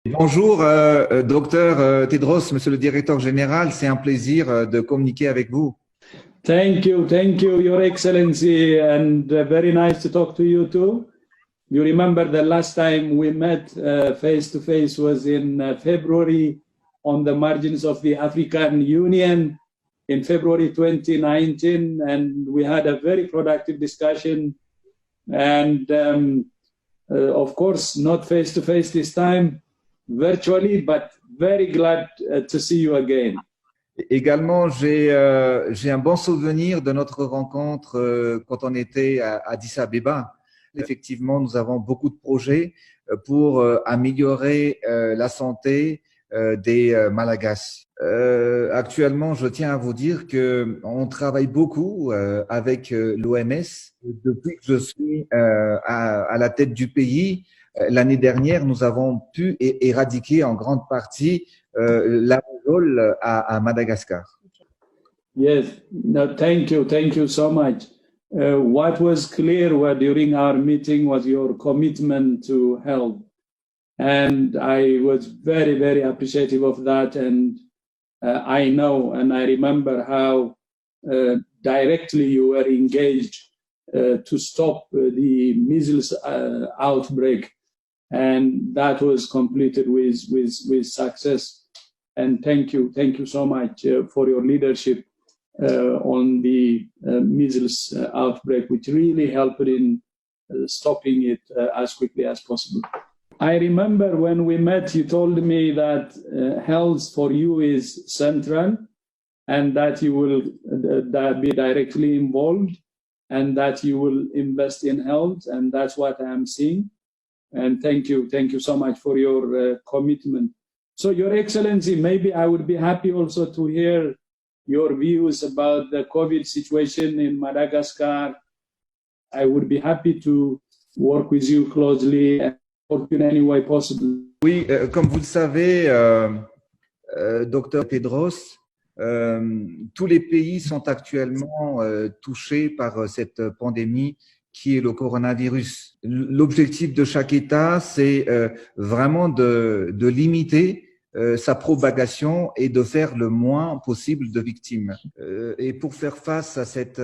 Bonjour, docteur Tedros, monsieur le directeur général, c'est un plaisir de communiquer avec vous. Thank you, Your Excellency, and very nice to talk to you too. You remember the last time we met face to face was in February on the margins of the African Union in February 2019, and we had a very productive discussion. And of course, not face to face this time, virtually, but very glad to see you again. Également, j'ai un bon souvenir de notre rencontre quand on était à Addis Abeba. Effectivement, nous avons beaucoup de projets pour améliorer la santé des Malagasy. Actuellement, je tiens à vous dire que on travaille beaucoup avec l'OMS. Depuis que je suis à la tête du pays, l'année dernière, nous avons pu éradiquer en grande partie la rougeole à Madagascar. Yes, no, thank you so much. What was clear during our meeting was your commitment to health. And I was very, very appreciative of that. And I know and I remember how directly you were engaged to stop the measles outbreak. And that was completed with success. And thank you so much for your leadership on the measles outbreak, which really helped in stopping it as quickly as possible. I remember when we met, you told me that health for you is central and that you will be directly involved and that you will invest in health, and that's what I am seeing. And thank you so much for your commitment. So, Your Excellency, maybe I would be happy also to hear your views about the COVID situation in Madagascar. I would be happy to work with you closely and work in any way possible. Oui, comme vous le savez, docteur Tedros, tous les pays sont actuellement touchés par cette pandémie qui est le coronavirus. L'objectif de chaque État, c'est vraiment de limiter sa propagation et de faire le moins possible de victimes. Et pour faire face à cette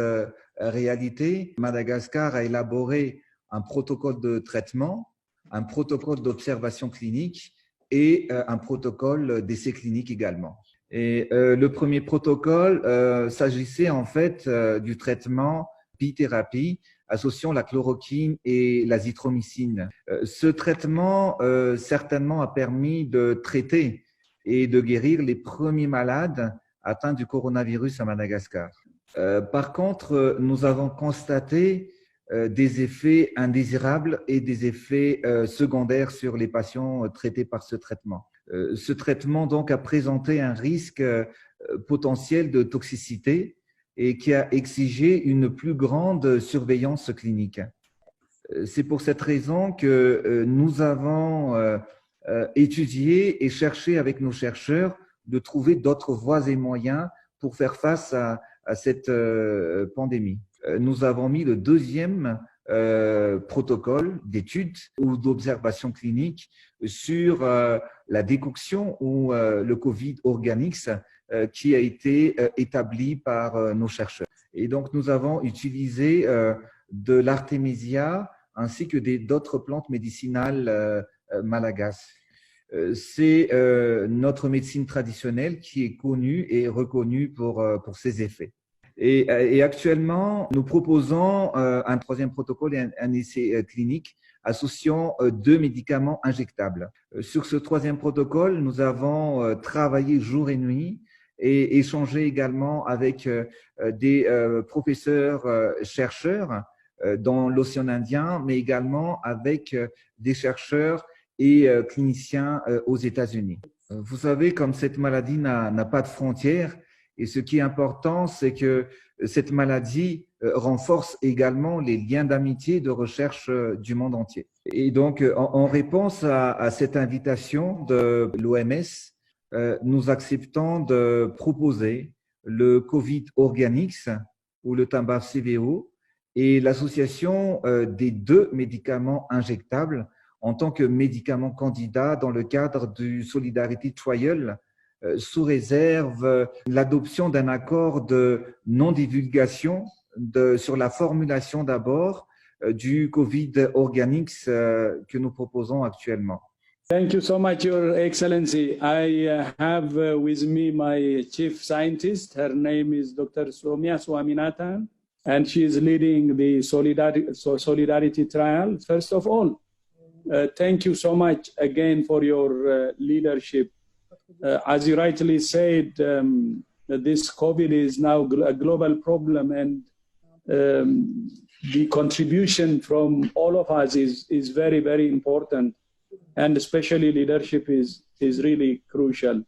réalité, Madagascar a élaboré un protocole de traitement, un protocole d'observation clinique et un protocole d'essai clinique également. Et le premier protocole s'agissait en fait du traitement bithérapie associant la chloroquine et l'azithromycine. Ce traitement certainement a permis de traiter et de guérir les premiers malades atteints du coronavirus à Madagascar. Par contre, nous avons constaté des effets indésirables et des effets secondaires sur les patients traités par ce traitement. Ce traitement donc a présenté un risque potentiel de toxicité et qui a exigé une plus grande surveillance clinique. C'est pour cette raison que nous avons étudié et cherché avec nos chercheurs de trouver d'autres voies et moyens pour faire face à cette pandémie. Nous avons mis le deuxième protocole d'études ou d'observation clinique sur la décoction ou le Covid Organics qui a été établi par nos chercheurs. Et donc, nous avons utilisé de l'artémisia ainsi que d'autres plantes médicinales malagasy. C'est notre médecine traditionnelle qui est connue et reconnue pour ses effets. Et actuellement, nous proposons un troisième protocole et un essai clinique associant deux médicaments injectables. Sur ce troisième protocole, nous avons travaillé jour et nuit et échangé également avec des professeurs chercheurs dans l'océan Indien, mais également avec des chercheurs et cliniciens aux États-Unis. Vous savez, comme cette maladie n'a pas de frontières, et ce qui est important, c'est que cette maladie renforce également les liens d'amitié et de recherche du monde entier. Et donc, en réponse à cette invitation de l'OMS, nous acceptons de proposer le Covid Organics ou le Tamba CVO et l'association des deux médicaments injectables en tant que médicament candidat dans le cadre du Solidarity Trial, sous réserve l'adoption d'un accord de non-divulgation sur la formulation d'abord du COVID Organics que nous proposons actuellement. Thank you so much, Your Excellency. I have with me my chief scientist. Her name is Dr. Soumya Swaminathan, and she is leading the Solidarity Trial. First of all, thank you so much again for your leadership. As you rightly said, this COVID is now a global problem, and the contribution from all of us is very, very important. And especially leadership is really crucial.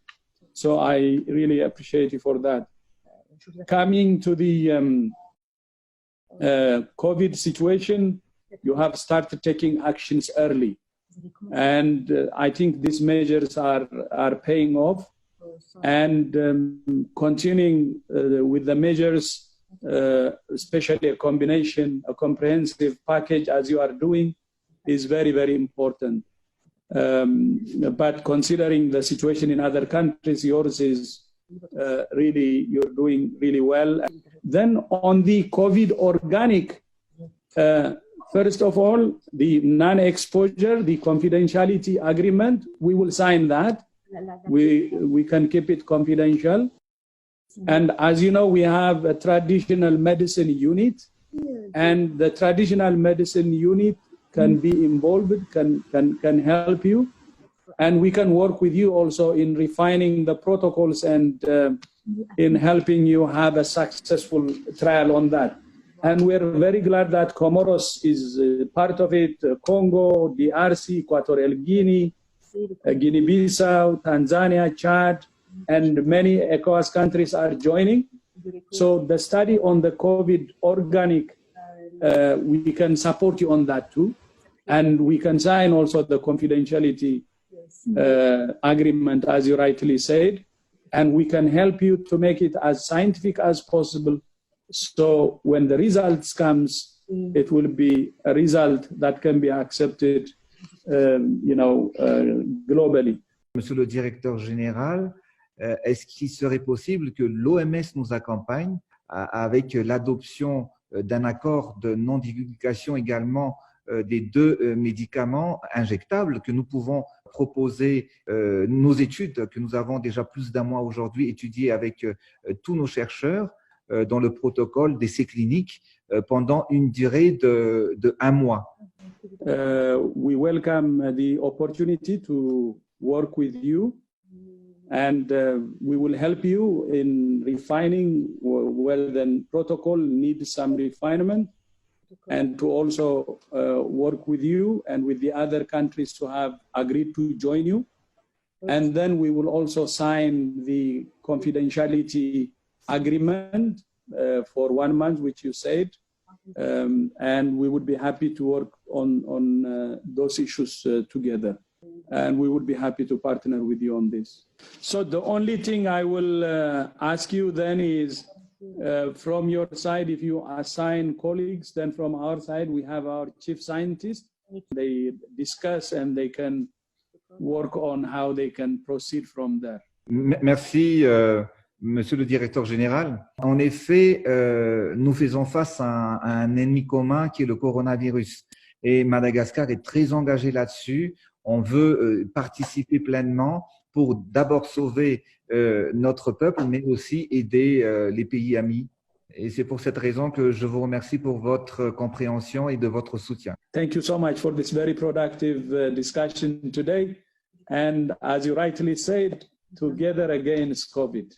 So I really appreciate you for that. Coming to the COVID situation, you have started taking actions early. And I think these measures are paying off. And continuing with the measures, especially a comprehensive package as you are doing, is very, very important. But considering the situation in other countries, yours is really, you're doing really well. Then on the COVID organic, first of all, the non-exposure, the confidentiality agreement, we will sign that. We can keep it confidential. And as you know, we have a traditional medicine unit, and the traditional medicine unit can be involved, can help you, and we can work with you also in refining the protocols and in helping you have a successful trial on that. And we're very glad that Comoros is part of it, Congo, DRC, Equatorial Guinea, Guinea-Bissau, Tanzania, Chad, and many ECOWAS countries are joining. So the study on the COVID organic, we can support you on that too. And we can sign also the confidentiality agreement, as you rightly said, and we can help you to make it as scientific as possible. So when the results comes, it will be a result that can be accepted, globally. Monsieur le directeur général, est-ce qu'il serait possible que l'OMS nous accompagne avec l'adoption d'un accord de non-divulgation également des deux médicaments injectables que nous pouvons proposer, nos études que nous avons déjà plus d'un mois aujourd'hui étudiées avec tous nos chercheurs dans le protocole d'essais cliniques pendant une durée de 1 mois. We welcome the opportunity to work with you, and we will help you in refining. Well, then protocol needs some refinement, and to also work with you and with the other countries to have agreed to join you. And then we will also sign the confidentiality agreement for 1 month, which you said. And we would be happy to work on those issues together. And we would be happy to partner with you on this. So the only thing I will ask you then is, from your side, if you assign colleagues, then from our side, we have our chief scientist. They discuss and they can work on how they can proceed from there. Merci, Monsieur le directeur général. En effet, nous faisons face à un ennemi commun qui est le coronavirus. Et Madagascar est très engagé là-dessus. On veut participer pleinement pour d'abord sauver notre peuple, mais aussi aider les pays amis. Et c'est pour cette raison que je vous remercie pour votre compréhension et de votre soutien. Thank you so much for this very productive discussion today. And as you rightly said, together against COVID.